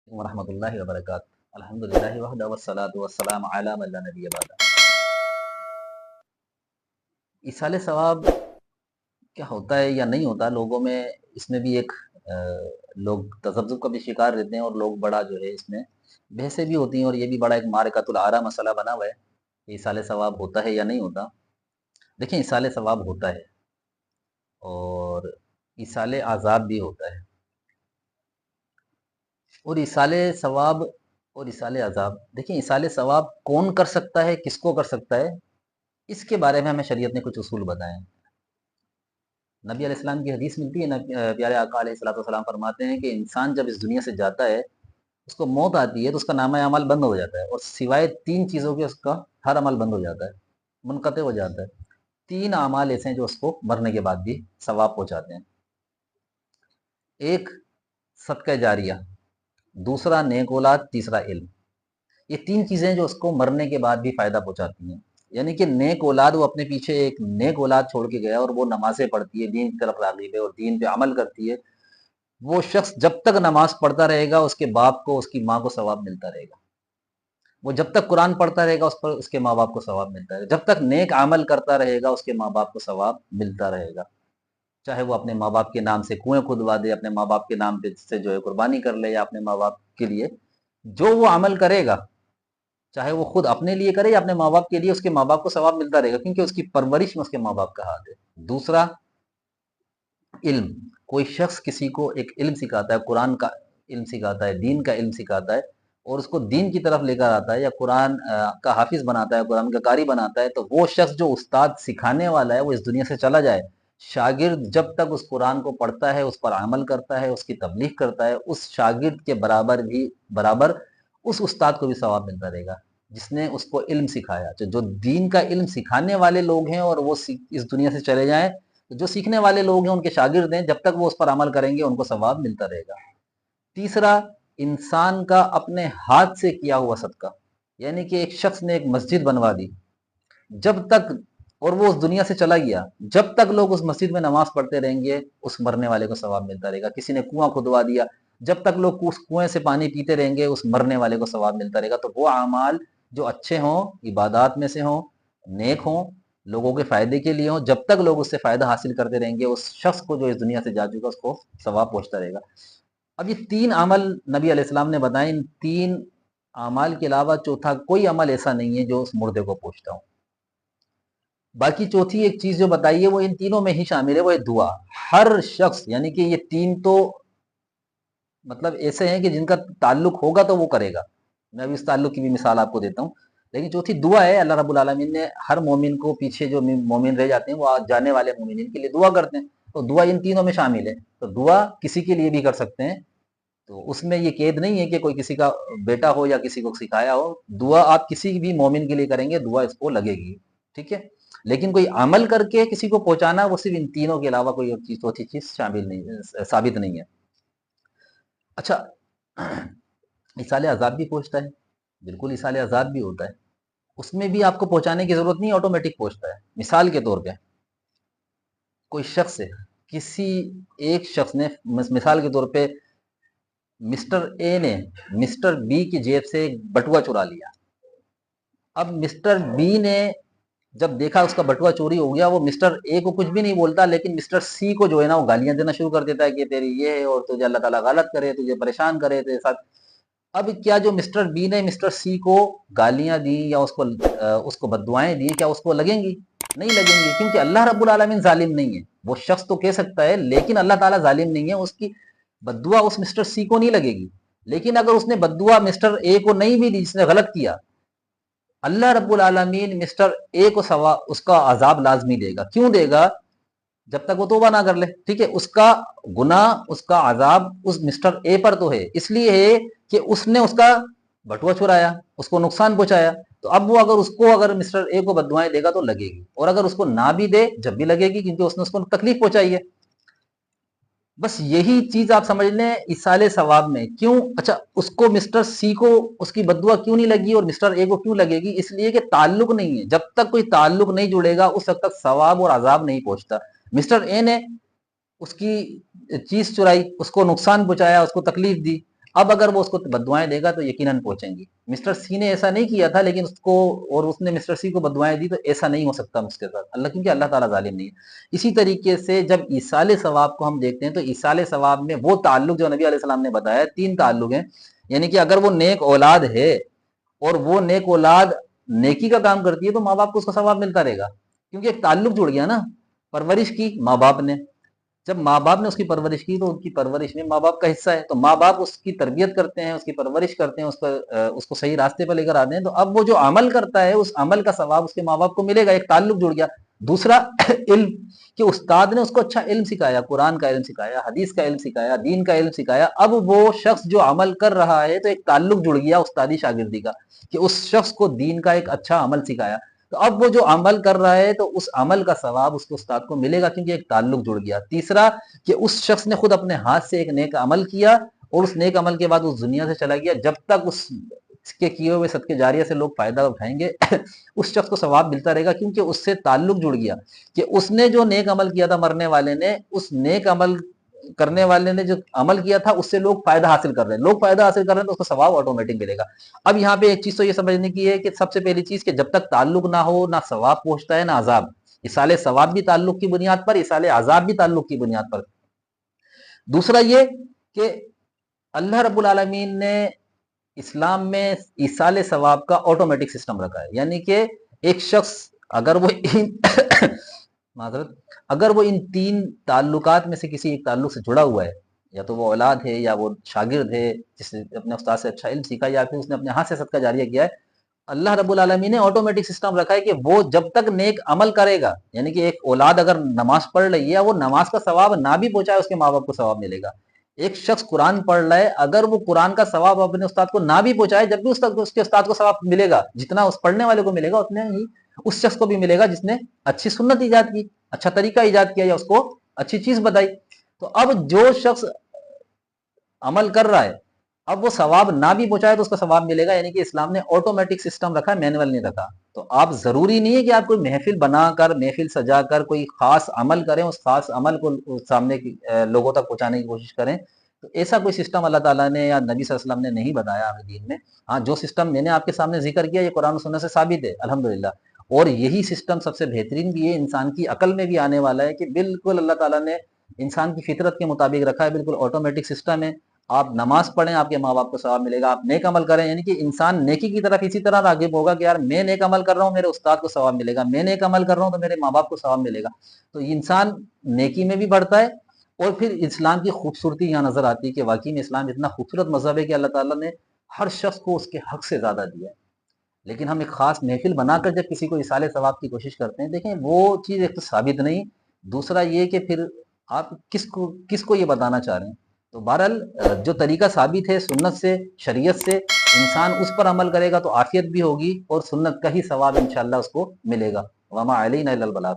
ورحمۃ اللہ وبرکاتہ۔ الحمد للہ وحدہ والصلاۃ والسلام علی من لا نبی بعدہ۔ ایصال ثواب کیا ہوتا ہے یا نہیں ہوتا لوگوں میں، اس میں بھی ایک لوگ تذبذب کا بھی شکار رہتے ہیں، اور لوگ بڑا جو ہے اس میں بحثیں بھی ہوتی ہیں، اور یہ بھی بڑا ایک معرکۃ الآراء مسئلہ بنا ہوا ہے کہ ایصال ثواب ہوتا ہے یا نہیں ہوتا۔ دیکھیں، ایصال ثواب ہوتا ہے اور ایصال عذاب بھی ہوتا ہے، اور ایصال ثواب اور ایصال عذاب، دیکھیں ایصال ثواب کون کر سکتا ہے، کس کو کر سکتا ہے، اس کے بارے میں ہمیں شریعت نے کچھ اصول بتائے ہیں۔ نبی علیہ السلام کی حدیث ملتی ہے، پیارے آقا علیہ الصلوۃ والسلام فرماتے ہیں کہ انسان جب اس دنیا سے جاتا ہے، اس کو موت آتی ہے تو اس کا نامہ اعمال بند ہو جاتا ہے، اور سوائے 3 چیزوں کے اس کا ہر عمل بند ہو جاتا ہے، منقطع ہو جاتا ہے۔ 3 اعمال ایسے ہیں جو اس کو مرنے کے بعد بھی ثواب پہنچاتے ہیں۔ ایک صدقہ جاریہ، دوسرا نیک اولاد، تیسرا علم۔ یہ 3 چیزیں جو اس کو مرنے کے بعد بھی فائدہ پہنچاتی ہیں۔ یعنی کہ نیک اولاد، وہ اپنے پیچھے ایک نیک اولاد چھوڑ کے گیا اور وہ نمازیں پڑھتی ہے، دین کی طرف راغب ہے اور دین پہ عمل کرتی ہے، وہ شخص جب تک نماز پڑھتا رہے گا اس کے باپ کو، اس کی ماں کو ثواب ملتا رہے گا۔ وہ جب تک قرآن پڑھتا رہے گا اس کے ماں باپ کو ثواب ملتا رہے گا۔ جب تک نیک عمل کرتا رہے گا اس کے ماں باپ کو ثواب ملتا رہے گا، چاہے وہ اپنے ماں باپ کے نام سے کنویں کھدوا دے، اپنے ماں باپ کے نام پہ سے جو ہے قربانی کر لے، یا اپنے ماں باپ کے لیے جو وہ عمل کرے گا، چاہے وہ خود اپنے لیے کرے یا اپنے ماں باپ کے لیے، اس کے ماں باپ کو ثواب ملتا رہے گا، کیونکہ اس کی پرورش میں اس کے ماں باپ کا ہاتھ ہے۔ دوسرا علم، کوئی شخص کسی کو ایک علم سکھاتا ہے، قرآن کا علم سکھاتا ہے، دین کا علم سکھاتا ہے، اور اس کو دین کی طرف لے کر آتا ہے، یا قرآن کا حافظ بناتا ہے، قرآن کا قاری بناتا ہے، تو وہ شخص جو استاد سکھانے والا ہے وہ اس دنیا سے چلا جائے، شاگرد جب تک اس قرآن کو پڑھتا ہے، اس پر عمل کرتا ہے، اس کی تبلیغ کرتا ہے، اس شاگرد کے برابر اس استاد کو بھی ثواب ملتا رہے گا جس نے اس کو علم سکھایا۔ جو دین کا علم سکھانے والے لوگ ہیں اور وہ اس دنیا سے چلے جائیں، جو سیکھنے والے لوگ ہیں، ان کے شاگرد ہیں، جب تک وہ اس پر عمل کریں گے ان کو ثواب ملتا رہے گا۔ تیسرا، انسان کا اپنے ہاتھ سے کیا ہوا صدقہ، یعنی کہ ایک شخص نے ایک مسجد بنوا دی، جب تک، اور وہ اس دنیا سے چلا گیا، جب تک لوگ اس مسجد میں نماز پڑھتے رہیں گے اس مرنے والے کو ثواب ملتا رہے گا۔ کسی نے کنواں کھدوا دیا، جب تک لوگ اس کنویں سے پانی پیتے رہیں گے اس مرنے والے کو ثواب ملتا رہے گا۔ تو وہ اعمال جو اچھے ہوں، عبادات میں سے ہوں، نیک ہوں، لوگوں کے فائدے کے لیے ہوں، جب تک لوگ اس سے فائدہ حاصل کرتے رہیں گے اس شخص کو جو اس دنیا سے جا چکا اس کو ثواب پہنچتا رہے گا۔ اب یہ 3 عمل نبی علیہ السلام نے بتائے، ان 3 اعمال کے علاوہ چوتھا کوئی عمل ایسا نہیں ہے جو اس مردے کو پہنچتا ہوں۔ باقی چوتھی ایک چیز جو بتائی ہے وہ ان تینوں میں ہی شامل ہے، وہ ہے دعا۔ ہر شخص، یعنی کہ یہ 3 تو مطلب ایسے ہیں کہ جن کا تعلق ہوگا تو وہ کرے گا، میں ابھی اس تعلق کی بھی مثال آپ کو دیتا ہوں۔ لیکن چوتھی دعا ہے، اللہ رب العالمین نے ہر مومن کو، پیچھے جو مومن رہ جاتے ہیں وہ جانے والے مومنین کے لیے دعا کرتے ہیں، تو دعا ان تینوں میں شامل ہے۔ تو دعا کسی کے لیے بھی کر سکتے ہیں، تو اس میں یہ قید نہیں ہے کہ کوئی کسی کا بیٹا ہو یا کسی کو سکھایا ہو، دعا آپ کسی بھی مومن کے لیے کریں گے دعا اس کو لگے گی، ٹھیک ہے۔ لیکن کوئی عمل کر کے کسی کو پہنچانا، وہ صرف ان تینوں کے علاوہ کوئی اور چیز، چوتھی چیز شامل نہیں، ثابت نہیں ہے۔ اچھا، ایصال عذاب بھی پہنچتا ہے، بالکل ایصال عذاب بھی ہوتا ہے، اس میں بھی آپ کو پہنچانے کی ضرورت نہیں، آٹومیٹک پہنچتا ہے۔ مثال کے طور پہ کوئی شخص ہے، کسی ایک شخص نے، مثال کے طور پہ مسٹر اے نے مسٹر بی کی جیب سے ایک بٹوا چرا لیا۔ اب مسٹر بی نے جب دیکھا اس کا بٹوا چوری ہو گیا، وہ مسٹر اے کو کچھ بھی نہیں بولتا، لیکن مسٹر سی کو جو ہے نا وہ گالیاں دینا شروع کر دیتا ہے کہ تیری یہ ہے، اور تجھے اللہ تعالیٰ غلط کرے، تجھے پریشان کرے تیرے ساتھ۔ اب کیا جو مسٹر بی نے مسٹر سی کو گالیاں دی یا اس کو بددعائیں دی، کیا اس کو لگیں گی؟ نہیں لگیں گی، کیونکہ اللہ رب العالمین ظالم نہیں ہے۔ وہ شخص تو کہہ سکتا ہے لیکن اللہ تعالیٰ ظالم نہیں ہے، اس کی بددعا اس مسٹر سی کو نہیں لگے گی۔ لیکن اگر اس نے بددعا مسٹر اے کو نہیں بھی دی جس نے غلط کیا، اللہ رب العالمین مسٹر اے کو اس کا عذاب لازمی دے گا۔ کیوں دے گا؟ جب تک وہ توبہ نہ کر لے، ٹھیک ہے۔ اس کا گناہ، اس کا عذاب اس مسٹر اے پر تو ہے، اس لیے ہے کہ اس نے اس کا بٹوا چرایا، اس کو نقصان پہنچایا، تو اب وہ اگر مسٹر اے کو بددعائیں دے گا تو لگے گی، اور اگر اس کو نہ بھی دے جب بھی لگے گی، کیونکہ اس نے اس کو تکلیف پہنچائی ہے۔ بس یہی چیز آپ سمجھ لیں ایصال ثواب میں۔ کیوں؟ اچھا، اس کو مسٹر سی کو اس کی بددعا کیوں نہیں لگی اور مسٹر اے کو کیوں لگے گی؟ اس لیے کہ تعلق نہیں ہے، جب تک کوئی تعلق نہیں جڑے گا اس وقت تک ثواب اور عذاب نہیں پہنچتا۔ مسٹر اے نے اس کی چیز چرائی، اس کو نقصان پہنچایا، اس کو تکلیف دی، اب اگر وہ اس کو بددعائیں دے گا تو یقیناً پہنچیں گی۔ مسٹر سی نے ایسا نہیں کیا تھا لیکن اس نے مسٹر سی کو بددعائیں دی، تو ایسا نہیں ہو سکتا اس کے ساتھ اللہ، کیونکہ اللہ تعالیٰ ظالم نہیں ہے۔ اسی طریقے سے جب ایصال ثواب کو ہم دیکھتے ہیں تو ایصال ثواب میں وہ تعلق جو نبی علیہ السلام نے بتایا، 3 تعلق ہیں، یعنی کہ اگر وہ نیک اولاد ہے اور وہ نیک اولاد نیکی کا کام کرتی ہے تو ماں باپ کو اس کا ثواب ملتا رہے گا، کیونکہ ایک تعلق جڑ گیا نا، پرورش کی ماں باپ نے، جب ماں باپ نے اس کی پرورش کی تو ان کی پرورش میں ماں باپ کا حصہ ہے، تو ماں باپ اس کی تربیت کرتے ہیں، اس کی پرورش کرتے ہیں، اس کو صحیح راستے پر لے کر آتے ہیں، تو اب وہ جو عمل کرتا ہے اس عمل کا ثواب اس کے ماں باپ کو ملے گا، ایک تعلق جڑ گیا۔ دوسرا علم، کہ استاد نے اس کو اچھا علم سکھایا، قرآن کا علم سکھایا، حدیث کا علم سکھایا، دین کا علم سکھایا، اب وہ شخص جو عمل کر رہا ہے تو ایک تعلق جڑ گیا استادی شاگردی کا، کہ اس شخص کو دین کا ایک اچھا عمل سکھایا، تو اب وہ جو عمل کر رہا ہے تو اس عمل کا ثواب اس کے استاد کو ملے گا، کیونکہ ایک تعلق جڑ گیا۔ تیسرا کہ اس شخص نے خود اپنے ہاتھ سے ایک نیک عمل کیا اور اس نیک عمل کے بعد اس دنیا سے چلا گیا، جب تک اس کے کیے ہوئے صدقے جاریہ سے لوگ فائدہ اٹھائیں گے اس شخص کو ثواب ملتا رہے گا، کیونکہ اس سے تعلق جڑ گیا کہ اس نے جو نیک عمل کیا تھا، مرنے والے نے، اس نیک عمل کرنے والے نے جو عمل کیا تھا اس سے لوگ فائدہ حاصل کر رہے ہیں، لوگ فائدہ حاصل کر رہے ہیں تو اس کو ثواب آٹومیٹک ملے گا۔ اب یہاں پہ ایک چیز تو یہ سمجھنے کی ہے کہ سب سے پہلی چیز کہ جب تک تعلق نہ ہو نہ ثواب پہنچتا ہے نہ عذاب۔ ایصال ثواب بھی تعلق کی بنیاد پر، ایصال عذاب بھی تعلق کی بنیاد پر۔ دوسرا یہ کہ اللہ رب العالمین نے اسلام میں ایصال ثواب کا آٹومیٹک سسٹم رکھا ہے، یعنی کہ ایک شخص اگر وہ معذرت اگر وہ ان 3 تعلقات میں سے کسی ایک تعلق سے جڑا ہوا ہے، یا تو وہ اولاد ہے، یا وہ شاگرد ہے جس نے اپنے استاد سے اچھا علم سیکھا، یا پھر اس نے اپنے ہاتھ سے صدقہ جاریہ کیا ہے، اللہ رب العالمین نے آٹومیٹک سسٹم رکھا ہے کہ وہ جب تک نیک عمل کرے گا، یعنی کہ ایک اولاد اگر نماز پڑھ رہی ہے، وہ نماز کا ثواب نہ بھی پہنچائے اس کے ماں باپ کو ثواب ملے گا۔ ایک شخص قرآن پڑھ رہا ہے، اگر وہ قرآن کا ثواب اپنے استاد کو نہ بھی پہنچائے، جب بھی اس کے استاد کو ثواب ملے گا، جتنا اس پڑھنے والے کو ملے گا اتنے ہی اس شخص کو بھی ملے گا جس نے اچھی سنت ایجاد کی، اچھا طریقہ ایجاد کیا، یا اس کو اچھی چیز بتائی۔ تو اب جو شخص عمل کر رہا ہے، اب وہ ثواب نہ بھی پہنچائے تو اس کا ثواب ملے گا، یعنی کہ اسلام نے آٹومیٹک سسٹم رکھا ہے، مینول نہیں رکھا۔ تو آپ ضروری نہیں ہے کہ آپ کوئی محفل بنا کر، محفل سجا کر کوئی خاص عمل کریں، اس خاص عمل کو سامنے لوگوں تک پہنچانے کی کوشش کریں، تو ایسا کوئی سسٹم اللہ تعالیٰ نے یا نبی صلی اللہ علیہ وسلم نے نہیں بتایا ہمیں دین میں۔ ہاں، جو سسٹم میں نے آپ کے سامنے ذکر کیا یہ قرآن و سنت سے ثابت ہے الحمدللہ، اور یہی سسٹم سب سے بہترین بھی ہے، انسان کی عقل میں بھی آنے والا ہے، کہ بالکل اللہ تعالیٰ نے انسان کی فطرت کے مطابق رکھا ہے، بالکل آٹومیٹک سسٹم ہے۔ آپ نماز پڑھیں آپ کے ماں باپ کو ثواب ملے گا، آپ نیک عمل کریں، یعنی کہ انسان نیکی کی طرف اسی طرح راغب ہوگا کہ یار میں نیک عمل کر رہا ہوں میرے استاد کو ثواب ملے گا، میں نیک عمل کر رہا ہوں تو میرے ماں باپ کو ثواب ملے گا۔ تو یہ انسان نیکی میں بھی بڑھتا ہے، اور پھر اسلام کی خوبصورتی یہاں نظر آتی ہے کہ واقعی میں اسلام اتنا خوبصورت مذہب ہے کہ اللہ تعالیٰ نے ہر شخص کو اس کے حق سے زیادہ دیا ہے۔ لیکن ہم ایک خاص محفل بنا کر جب کسی کو ایصال ثواب کی کوشش کرتے ہیں، دیکھیں وہ چیز ایک تو ثابت نہیں، دوسرا یہ کہ پھر آپ کس کو یہ بتانا چاہ رہے ہیں۔ تو بہرحال جو طریقہ ثابت ہے سنت سے، شریعت سے، انسان اس پر عمل کرے گا تو عافیت بھی ہوگی اور سنت کا ہی ثواب انشاءاللہ اس کو ملے گا۔ وما علینا الا البلاغ۔